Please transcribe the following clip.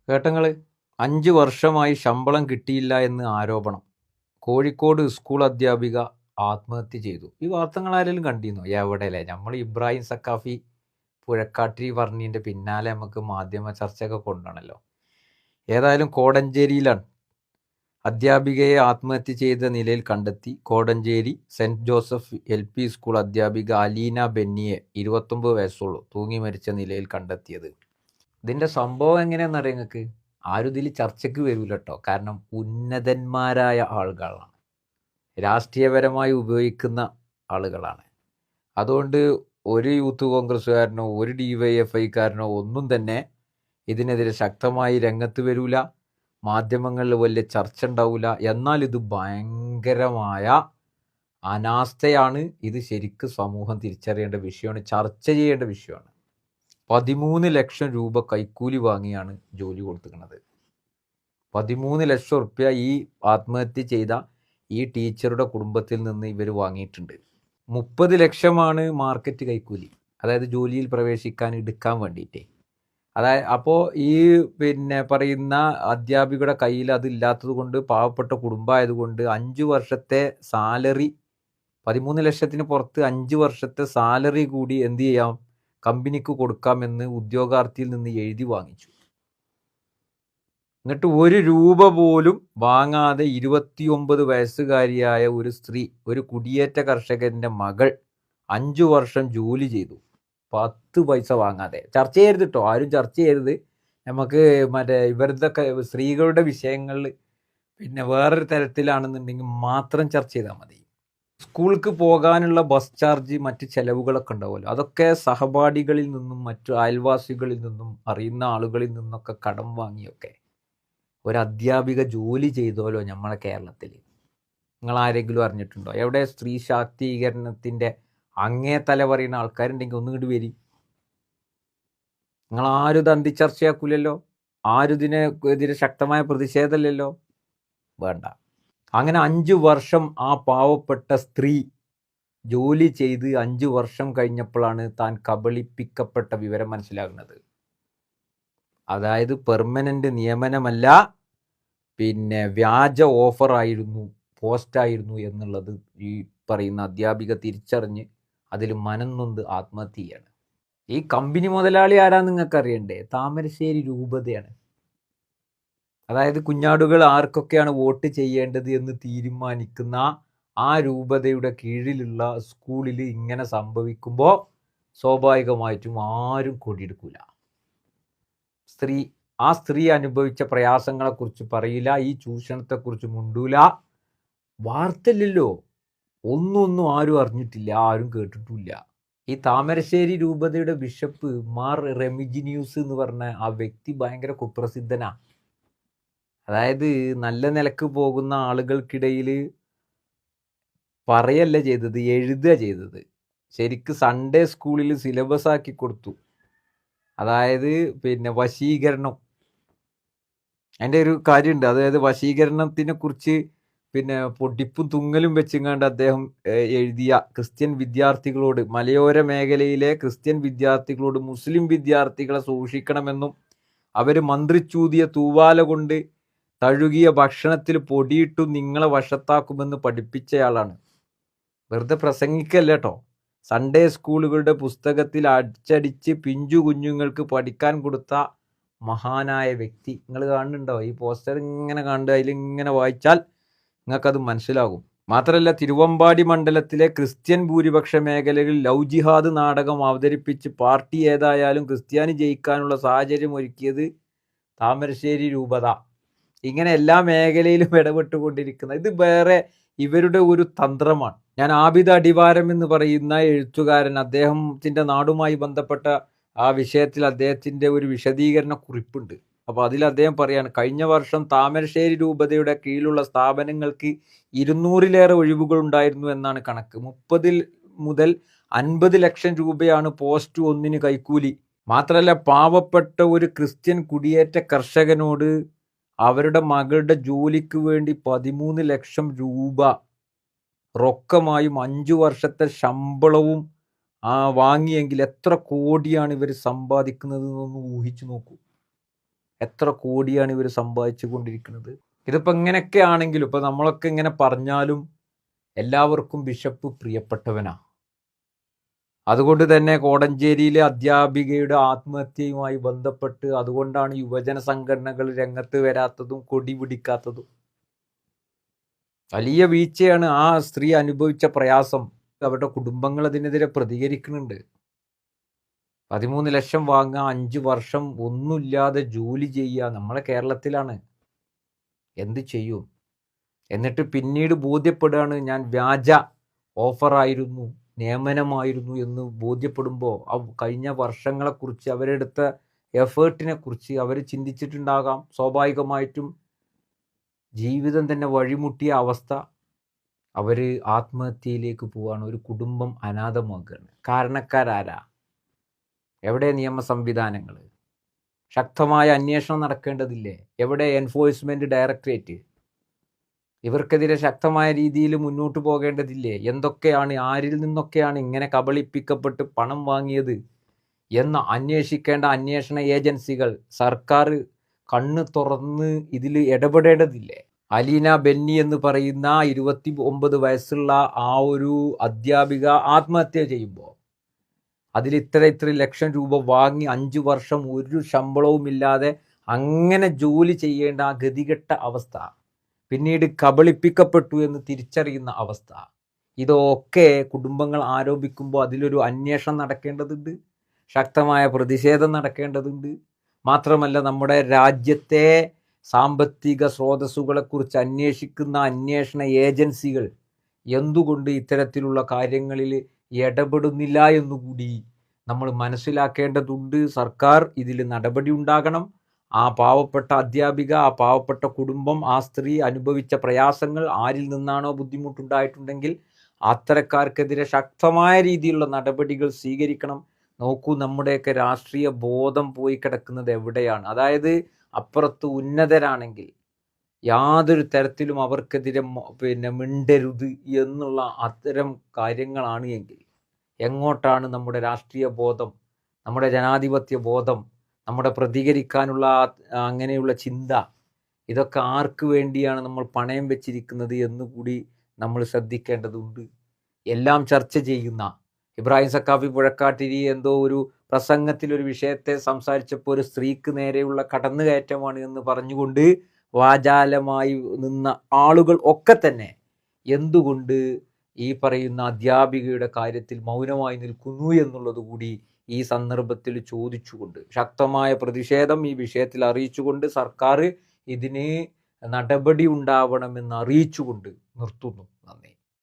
കേട്ടങ്ങള് 5 വർഷമായി ശമ്പളം കിട്ടിയില്ല എന്ന് ആരോപണം. കോഴിക്കോട് സ്കൂൾ അധ്യാപിക ആത്മഹത്യ ചെയ്തു. ഈ വാർത്തകൾ ആരെങ്കിലും കണ്ടിരുന്നോ? എവിടെയല്ലേ, നമ്മൾ ഇബ്രാഹിം സക്കാഫി പുഴക്കാട്ടിരി പറഞ്ഞതിൻ്റെ പിന്നാലെ നമുക്ക് മാധ്യമ ചർച്ചയൊക്കെ കൊണ്ടാണല്ലോ. ഏതായാലും കോടഞ്ചേരിയിലാണ് അധ്യാപികയെ ആത്മഹത്യ ചെയ്ത നിലയിൽ കണ്ടെത്തി. Kodenchery saint Joseph LP school അധ്യാപിക അലീന ബെന്നിയെ 29 വയസ്സുള്ളൂ തൂങ്ങി മരിച്ച നിലയിൽ കണ്ടെത്തിയത്. ഇതിൻ്റെ സംഭവം എങ്ങനെയാണെന്നറിയാം നിങ്ങൾക്ക്? ആരും ഇതിൽ ചർച്ചയ്ക്ക് വരില്ല കേട്ടോ. കാരണം ഉന്നതന്മാരായ ആളുകളാണ്, രാഷ്ട്രീയപരമായി ഉപയോഗിക്കുന്ന ആളുകളാണ്. അതുകൊണ്ട് ഒരു യൂത്ത് കോൺഗ്രസ്സുകാരനോ ഒരു DYFIക്കാരനോ ഒന്നും തന്നെ ഇതിനെതിരെ ശക്തമായി രംഗത്ത് വരില്ല. മാധ്യമങ്ങളിൽ വലിയ ചർച്ച ഉണ്ടാവില്ല. എന്നാൽ ഇത് ഭയങ്കരമായ അനാസ്ഥയാണ്. ഇത് ശരിക്കും സമൂഹം തിരിച്ചറിയേണ്ട വിഷയമാണ്, ചർച്ച ചെയ്യേണ്ട വിഷയമാണ്. 13 ലക്ഷം രൂപ കൈക്കൂലി വാങ്ങിയാണ് ജോലി കൊടുത്തിരിക്കുന്നത്. 13 ലക്ഷം റുപ്യ ഈ ആത്മഹത്യ ചെയ്ത ഈ ടീച്ചറുടെ കുടുംബത്തിൽ നിന്ന് ഇവർ വാങ്ങിയിട്ടുണ്ട്. 30 ലക്ഷമാണ് മാർക്കറ്റ് കൈക്കൂലി, അതായത് ജോലിയിൽ പ്രവേശിക്കാൻ എടുക്കാൻ വേണ്ടിയിട്ട്. അപ്പോൾ ഈ പറയുന്ന അധ്യാപികയുടെ കയ്യിൽ അതില്ലാത്തത് കൊണ്ട്, പാവപ്പെട്ട കുടുംബമായതുകൊണ്ട് 5 വർഷത്തെ സാലറി, 13 ലക്ഷത്തിന് പുറത്ത് 5 വർഷത്തെ സാലറി കൂടി എന്ത് ചെയ്യാം, കമ്പനിക്ക് കൊടുക്കാമെന്ന് ഉദ്യോഗാർത്ഥിയിൽ നിന്ന് എഴുതി വാങ്ങിച്ചു. എന്നിട്ട് 1 രൂപ പോലും വാങ്ങാതെ 29 വയസ്സുകാരിയായ ഒരു സ്ത്രീ, ഒരു കുടിയേറ്റ കർഷകന്റെ മകൾ 5 വർഷം ജോലി ചെയ്തു, 10 പൈസ വാങ്ങാതെ. ചർച്ച ചെയ്യരുത് കേട്ടോ, ആരും ചർച്ച ചെയ്യരുത്. നമുക്ക് ഇവരുടെയൊക്കെ സ്ത്രീകളുടെ വിഷയങ്ങളിൽ വേറൊരു തരത്തിലാണെന്നുണ്ടെങ്കിൽ മാത്രം ചർച്ച ചെയ്താൽ മതി. സ്കൂൾക്ക് പോകാനുള്ള ബസ് ചാർജ്, മറ്റ് ചെലവുകളൊക്കെ ഉണ്ടാവുമല്ലോ, അതൊക്കെ സഹപാഠികളിൽ നിന്നും മറ്റു അയൽവാസികളിൽ നിന്നും അറിയുന്ന ആളുകളിൽ നിന്നൊക്കെ കടം വാങ്ങിയൊക്കെ ഒരു അധ്യാപിക ജോലി ചെയ്തോലോ നമ്മളെ കേരളത്തിൽ. നിങ്ങൾ ആരെങ്കിലും അറിഞ്ഞിട്ടുണ്ടോ? എവിടെ സ്ത്രീ ശാക്തീകരണത്തിൻ്റെ അങ്ങേ തല പറയുന്ന ആൾക്കാരുണ്ടെങ്കിൽ ഒന്നും ഇങ്ങോട്ട് വരി. നിങ്ങളാരും ഇത് അന്തിച്ചർച്ചയാക്കൂലല്ലോ, ആരും ഇതിനെതിരെ ശക്തമായ പ്രതിഷേധമല്ലല്ലോ. വേണ്ട. അങ്ങനെ 5 വർഷം ആ പാവപ്പെട്ട സ്ത്രീ ജോലി ചെയ്ത് 5 വർഷം കഴിഞ്ഞപ്പോഴാണ് താൻ കബളിപ്പിക്കപ്പെട്ട വിവരം മനസ്സിലാകുന്നത്. അതായത് പെർമനന്റ് നിയമനമല്ല, വ്യാജ ഓഫറായിരുന്നു, പോസ്റ്റായിരുന്നു എന്നുള്ളത് ഈ പറയുന്ന അധ്യാപിക തിരിച്ചറിഞ്ഞ് അതിൽ മനംനൊന്ത് ആത്മഹത്യ ചെയ്യാണ്. ഈ കമ്പനി മുതലാളി ആരാന്ന് നിങ്ങൾക്ക് അറിയണ്ടേ? താമരശ്ശേരി രൂപതയാണ്. അതായത് കുഞ്ഞാടുകൾ ആർക്കൊക്കെയാണ് വോട്ട് ചെയ്യേണ്ടത് എന്ന് തീരുമാനിക്കുന്ന ആ രൂപതയുടെ കീഴിലുള്ള സ്കൂളിൽ ഇങ്ങനെ സംഭവിക്കുമ്പോൾ സ്വാഭാവികമായിട്ടും ആരും കൊടിയെടുക്കൂല. ആ സ്ത്രീ അനുഭവിച്ച പ്രയാസങ്ങളെക്കുറിച്ച് പറയില്ല, ഈ ചൂഷണത്തെക്കുറിച്ച് മുണ്ടൂല. വാർത്തയില്ലല്ലോ, ഒന്നും ആരും അറിഞ്ഞിട്ടില്ല, ആരും കേട്ടിട്ടില്ല. ഈ താമരശ്ശേരി രൂപതയുടെ ബിഷപ്പ് മാർ റെമിജിനിയൂസ് എന്ന് പറഞ്ഞ ആ വ്യക്തി ഭയങ്കര കുപ്രസിദ്ധനാ. അതായത് നല്ല നിലക്ക് പോകുന്ന ആളുകൾക്കിടയിൽ പറയല്ല ചെയ്തത്, എഴുതുക ചെയ്തത്. ശരിക്ക് സൺഡേ സ്കൂളിൽ സിലബസ് ആക്കി കൊടുത്തു. അതായത് വശീകരണം, അതിൻ്റെ ഒരു കാര്യമുണ്ട്. അതായത് വശീകരണത്തിനെ കുറിച്ച് പൊടിപ്പും തുങ്ങലും വെച്ചിങ്ങാണ്ട് അദ്ദേഹം എഴുതിയ ക്രിസ്ത്യൻ വിദ്യാർത്ഥികളോട്, മലയോര മേഖലയിലെ ക്രിസ്ത്യൻ വിദ്യാർത്ഥികളോട് മുസ്ലിം വിദ്യാർത്ഥികളെ സൂക്ഷിക്കണമെന്നും അവർ മന്ത്രിച്ചൂതിയ തൂവാല കൊണ്ട് തഴുകിയ ഭക്ഷണത്തിൽ പൊടിയിട്ടു നിങ്ങളെ വശത്താക്കുമെന്ന് പഠിപ്പിച്ചയാളാണ്. വെറുതെ പ്രസംഗിക്കല്ല കേട്ടോ. സൺഡേ സ്കൂളുകളുടെ പുസ്തകത്തിൽ അച്ചടിച്ച് പിഞ്ചു കുഞ്ഞുങ്ങൾക്ക് പഠിക്കാൻ കൊടുത്ത മഹാനായ വ്യക്തി. നിങ്ങൾ കാണുന്നുണ്ടോ? ഈ പോസ്റ്റർ ഇങ്ങനെ കണ്ട് അതിലിങ്ങനെ വായിച്ചാൽ നിങ്ങൾക്കത് മനസ്സിലാകും. മാത്രമല്ല, തിരുവമ്പാടി മണ്ഡലത്തിലെ ക്രിസ്ത്യൻ ഭൂരിപക്ഷ മേഖലകളിൽ ലവ് ജിഹാദ് നാടകം അവതരിപ്പിച്ച് പാർട്ടി ഏതായാലും ക്രിസ്ത്യാനി ജയിക്കാനുള്ള സാഹചര്യം ഒരുക്കിയത് താമരശ്ശേരി രൂപത. ഇങ്ങനെ എല്ലാ മേഖലയിലും ഇടപെട്ടുകൊണ്ടിരിക്കുന്ന ഇത് വേറെ ഇവരുടെ ഒരു തന്ത്രമാണ്. ഞാൻ ആബിദ് അടിവാരം എന്ന് പറയുന്ന എഴുത്തുകാരൻ, അദ്ദേഹത്തിൻ്റെ നാടുമായി ബന്ധപ്പെട്ട ആ വിഷയത്തിൽ അദ്ദേഹത്തിൻ്റെ ഒരു വിശദീകരണ കുറിപ്പുണ്ട്. അപ്പോൾ അതിൽ അദ്ദേഹം പറയാണ്, കഴിഞ്ഞ വർഷം താമരശ്ശേരി രൂപതയുടെ കീഴിലുള്ള സ്ഥാപനങ്ങൾക്ക് 200-ലേറെ ഒഴിവുകൾ ഉണ്ടായിരുന്നു എന്നാണ് കണക്ക്. 30 മുതൽ 50 ലക്ഷം രൂപയാണ് പോസ്റ്റ് ഒന്നിന് കൈക്കൂലി. മാത്രമല്ല, പാവപ്പെട്ട ഒരു ക്രിസ്ത്യൻ കുടിയേറ്റ കർഷകനോട് അവരുടെ മകളുടെ ജോലിക്ക് വേണ്ടി 13 ലക്ഷം രൂപ റൊക്കമായും 5 വർഷത്തെ ശമ്പളവും വാങ്ങിയെങ്കിൽ എത്ര കോടിയാണ് ഇവർ സമ്പാദിക്കുന്നത് എന്നൊന്ന് ഊഹിച്ചു നോക്കൂ. എത്ര കോടിയാണ് ഇവർ സമ്പാദിച്ചു കൊണ്ടിരിക്കുന്നത്. ഇതിപ്പോൾ ഇങ്ങനെയൊക്കെ ആണെങ്കിലും ഇപ്പോൾ നമ്മളൊക്കെ ഇങ്ങനെ പറഞ്ഞാലും എല്ലാവർക്കും ബിഷപ്പ് പ്രിയപ്പെട്ടവനാ. അതുകൊണ്ട് തന്നെ കോടഞ്ചേരിയിലെ അധ്യാപികയുടെ ആത്മഹത്യയുമായി ബന്ധപ്പെട്ട് അതുകൊണ്ടാണ് യുവജന സംഘടനകൾ രംഗത്ത് വരാത്തതും കൊടി പിടിക്കാത്തതും. വലിയ വീഴ്ചയാണ്. ആ സ്ത്രീ അനുഭവിച്ച പ്രയാസം അവരുടെ കുടുംബങ്ങൾ അതിനെതിരെ പ്രതികരിക്കുന്നുണ്ട്. 13 ലക്ഷം വാങ്ങുക, 5 വർഷം ഒന്നുമില്ലാതെ ജോലി ചെയ്യുക. നമ്മളെ കേരളത്തിലാണ്. എന്ത് ചെയ്യും? എന്നിട്ട് പിന്നീട് ബോധ്യപ്പെടുകയാണ് ഞാൻ വ്യാജ ഓഫറായിരുന്നു, നിയമനമായിരുന്നു എന്ന് ബോധ്യപ്പെടുമ്പോൾ ആ കഴിഞ്ഞ വർഷങ്ങളെക്കുറിച്ച്, അവരെടുത്ത എഫേർട്ടിനെ കുറിച്ച് അവർ ചിന്തിച്ചിട്ടുണ്ടാകാം. സ്വാഭാവികമായിട്ടും ജീവിതം തന്നെ വഴിമുട്ടിയ അവസ്ഥ. അവർ ആത്മഹത്യയിലേക്ക് പോവാണ്. ഒരു കുടുംബം അനാഥമാക്കുകയാണ്. കാരണക്കാരാരാ? എവിടെ നിയമ സംവിധാനങ്ങൾ? ശക്തമായ അന്വേഷണം നടക്കേണ്ടതില്ലേ? എവിടെ എൻഫോഴ്സ്മെന്റ് ഡയറക്ടറേറ്റ്? ഇവർക്കെതിരെ ശക്തമായ രീതിയിൽ മുന്നോട്ട് പോകേണ്ടതില്ലേ? എന്തൊക്കെയാണ്, ആരിൽ നിന്നൊക്കെയാണ് ഇങ്ങനെ കബളിപ്പിക്കപ്പെട്ട് പണം വാങ്ങിയത് എന്ന് അന്വേഷിക്കേണ്ട അന്വേഷണ ഏജൻസികൾ, സർക്കാർ കണ്ണ് തുറന്ന് ഇതിൽ ഇടപെടേണ്ടതില്ലേ? അലീന ബെന്നി എന്ന് പറയുന്ന 29 വയസ്സുള്ള ആ ഒരു അധ്യാപിക ആത്മഹത്യ ചെയ്യുമ്പോൾ അതിൽ ഇത്ര ലക്ഷം രൂപ വാങ്ങി 5 വർഷം ഒരു ശമ്പളവുമില്ലാതെ അങ്ങനെ ജോലി ചെയ്യേണ്ട ആ ഗതികെട്ട അവസ്ഥ, പിന്നീട് കബളിപ്പിക്കപ്പെട്ടു എന്ന് തിരിച്ചറിയുന്ന അവസ്ഥ, ഇതൊക്കെ കുടുംബങ്ങൾ ആരോപിക്കുമ്പോൾ അതിലൊരു അന്വേഷണം നടക്കേണ്ടതുണ്ട്. ശക്തമായ പ്രതിഷേധം നടക്കേണ്ടതുണ്ട്. മാത്രമല്ല നമ്മുടെ രാജ്യത്തെ സാമ്പത്തിക സ്രോതസ്സുകളെക്കുറിച്ച് അന്വേഷിക്കുന്ന അന്വേഷണ ഏജൻസികൾ എന്തുകൊണ്ട് ഇത്തരത്തിലുള്ള കാര്യങ്ങളിൽ ഇടപെടുന്നില്ല എന്നുകൂടി നമ്മൾ മനസ്സിലാക്കേണ്ടതുണ്ട്. സർക്കാർ ഇതിൽ നടപടി ഉണ്ടാകണം. ആ പാവപ്പെട്ട അധ്യാപിക, ആ പാവപ്പെട്ട കുടുംബം, ആ സ്ത്രീ അനുഭവിച്ച പ്രയാസങ്ങൾ, ആരിൽ നിന്നാണോ ബുദ്ധിമുട്ടുണ്ടായിട്ടുണ്ടെങ്കിൽ അത്തരക്കാർക്കെതിരെ ശക്തമായ രീതിയിലുള്ള നടപടികൾ സ്വീകരിക്കണം. നോക്കൂ, നമ്മുടെയൊക്കെ രാഷ്ട്രീയ ബോധം പോയി കിടക്കുന്നത് എവിടെയാണ്? അതായത് അപ്പുറത്ത് ഉന്നതരാണെങ്കിൽ യാതൊരു തരത്തിലും അവർക്കെതിരെ മിണ്ടരുത് എന്നുള്ള അത്തരം കാര്യങ്ങളാണ് എങ്കിൽ എങ്ങോട്ടാണ് നമ്മുടെ രാഷ്ട്രീയ ബോധം, നമ്മുടെ ജനാധിപത്യ ബോധം, നമ്മുടെ പ്രതികരിക്കാനുള്ള അങ്ങനെയുള്ള ചിന്ത? ഇതൊക്കെ ആർക്ക് വേണ്ടിയാണ് നമ്മൾ പണയം വെച്ചിരിക്കുന്നത് എന്നുകൂടി നമ്മൾ ശ്രദ്ധിക്കേണ്ടതുണ്ട്. എല്ലാം ചർച്ച ചെയ്യുന്ന ഇബ്രാഹിം സഖാഫി പുഴക്കാട്ടിരി എന്തോ ഒരു പ്രസംഗത്തിൽ ഒരു വിഷയത്തെ സംസാരിച്ചപ്പോൾ ഒരു സ്ത്രീക്ക് നേരെയുള്ള കടന്നുകയറ്റമാണ് എന്ന് പറഞ്ഞുകൊണ്ട് വാചാലമായി നിന്ന ആളുകൾ ഒക്കെ തന്നെ എന്തുകൊണ്ട് ഈ പറയുന്ന അധ്യാപികയുടെ കാര്യത്തിൽ മൗനമായി നിൽക്കുന്നു എന്നുള്ളത് കൂടി ഈ സന്ദർഭത്തിൽ ചോദിച്ചുകൊണ്ട് ശക്തമായ പ്രതിഷേധം ഈ വിഷയത്തിൽ അറിയിച്ചുകൊണ്ട് സർക്കാർ ഇതിന് നടപടി ഉണ്ടാവണമെന്ന് അറിയിച്ചുകൊണ്ട് നിർത്തുന്നു. നന്ദി.